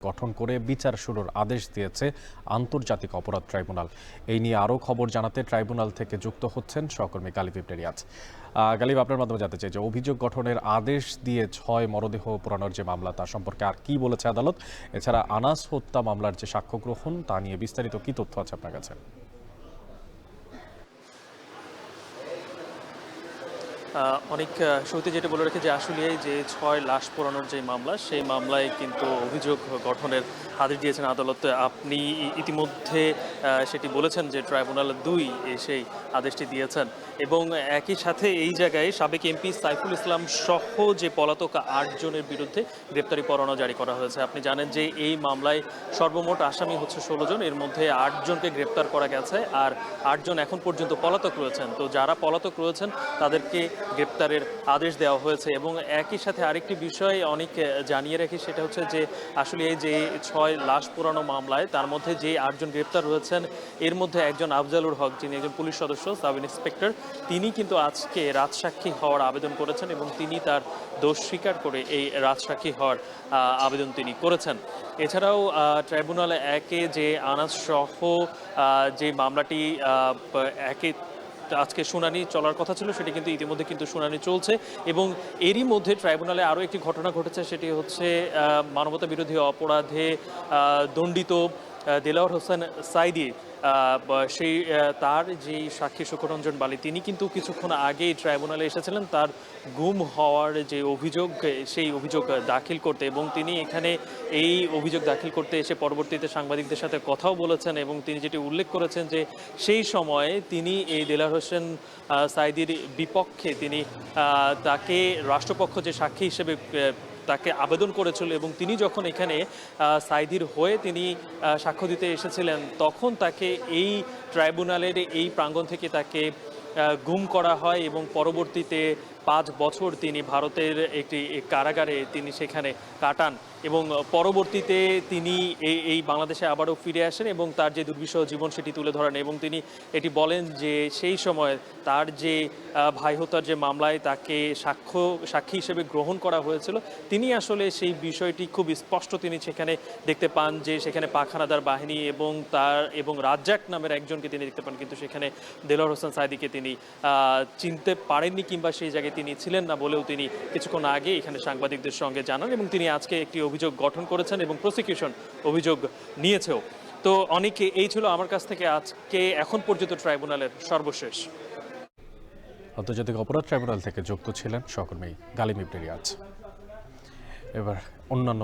গঠন করে বিচার শুরুর আদেশ দিয়েছে আন্তর্জাতিক অপরাধ ট্রাইব্যুনাল। এই নিয়ে আরও খবর জানাতে ট্রাইব্যুনাল থেকে যুক্ত হচ্ছেন সহকর্মী গালিব ইবনে রিয়াজ। গালিব, আপনার মাধ্যমে জানতে চাই যে অভিযোগ গঠনের আদেশ দিয়ে ৬ মরদেহ পোড়ানোর যে মামলা তা সম্পর্কে আর কি বলেছে আদালত, এছাড়া আনাস হত্যা মামলার যে সাক্ষ্য গ্রহণ তা নিয়ে বিস্তারিত কি তথ্য আছে আপনার কাছে? অনেক শুরুতে যেটা বলে রেখে যে আসলে যে ৬ লাশ পোড়ানোর যে মামলা, সেই মামলায় কিন্তু অভিযোগ গঠনের আদেশ দিয়েছেন আদালত। আপনি ইতিমধ্যে সেটি বলেছেন যে ট্রাইব্যুনাল ২ সেই আদেশটি দিয়েছেন এবং একই সাথে এই জায়গায় সাবেক এমপি সাইফুল ইসলাম সহ যে পলাতক ৮ জনের বিরুদ্ধে গ্রেপ্তারি পরোয়ানা জারি করা হয়েছে। আপনি জানেন যে এই মামলায় সর্বমোট আসামি হচ্ছে ১৬ জন, এর মধ্যে ৮ জনকে গ্রেপ্তার করা গেছে আর ৮ জন এখন পর্যন্ত পলাতক রয়েছেন। তো যারা পলাতক রয়েছেন তাদেরকে গ্রেপ্তারের আদেশ দেওয়া হয়েছে এবং একই সাথে আরেকটি বিষয় অনেক জানিয়ে রাখি, সেটা হচ্ছে যে আসলে এই যে ৬ লাশ পোড়ানো মামলায় তার মধ্যে যে ৮ জন গ্রেপ্তার হয়েছেন এর মধ্যে একজন আফজালুর হক, যিনি একজন পুলিশ সদস্য, সাব ইন্সপেক্টর, তিনি কিন্তু আজকে রাজসাক্ষী হওয়ার আবেদন করেছেন এবং তিনি তার দোষ স্বীকার করে এই রাজসাক্ষী হওয়ার আবেদন তিনি করেছেন। এছাড়াও ট্রাইব্যুনাল একে যে আনাস সহ যে মামলাটি একে আজকে শুনানি চলার কথা ছিল, সেটি কিন্তু ইতিমধ্যে কিন্তু শুনানি চলছে এবং এরই মধ্যে ট্রাইব্যুনালে আরও একটি ঘটনা ঘটেছে, সেটি হচ্ছে মানবতা বিরোধী অপরাধে দণ্ডিত দেলাওয়ার হোসেন সাইদি, সেই তার যে সাক্ষী সুখরঞ্জন বালি, তিনি কিন্তু কিছুক্ষণ আগেই ট্রাইব্যুনালে এসেছিলেন তার গুম হওয়ার যে অভিযোগ, সেই অভিযোগ দাখিল করতে এবং তিনি এখানে এই অভিযোগ দাখিল করতে এসে পরবর্তীতে সাংবাদিকদের সাথে কথাও বলেছেন এবং তিনি যেটি উল্লেখ করেছেন যে সেই সময়ে তিনি এই দেলাওয়ার হোসেন সাইদির বিপক্ষে তিনি তাকে রাষ্ট্রপক্ষ যে সাক্ষী হিসেবে তাকে আবেদন করেছিল এবং তিনি যখন এখানে সাইদির হয়ে তিনি সাক্ষ্য দিতে এসেছিলেন তখন তাকে এই ট্রাইব্যুনালের এই প্রাঙ্গণ থেকে তাকে গুম করা হয় এবং পরবর্তীতে ৫ বছর তিনি ভারতের একটি কারাগারে তিনি সেখানে কাটান এবং পরবর্তীতে তিনি এই বাংলাদেশে আবারও ফিরে আসেন এবং তার যে দুর্বিষহ জীবন সেটি তুলে ধরেন এবং তিনি এটি বলেন যে সেই সময় তার যে ভাই হত্যার যে মামলায় তাকে সাক্ষী হিসেবে গ্রহণ করা হয়েছিল, তিনি আসলে সেই বিষয়টি খুব স্পষ্ট তিনি সেখানে দেখতে পান যে সেখানে পাখানাদার বাহিনী এবং রাজ্জাক নামের একজনকে তিনি দেখতে পান, কিন্তু সেখানে দেলাওয়ার হোসেন সাইদিকে তিনি চিনতে পারেননি কিংবা সেই জায়গায় তিনি ছিলেন না বলেও তিনি কিছুক্ষণ আগে এখানে সাংবাদিকদের সঙ্গে জানান এবং তিনি আজকে একটি অভিযোগ গঠন করেছেন এবং প্রসিকিউশন অভিযোগ নিয়েছেও। তো অনেকে এই ছিল আমার কাছ থেকে আজকে এখন পর্যন্ত ট্রাইব্যুনালের সর্বশেষ। আন্তর্জাতিক অপরাধ ট্রাইব্যুনাল থেকে যুক্ত ছিলেন সহকর্মী গালিব ইবনে রিয়াজ। এবার অন্যান্য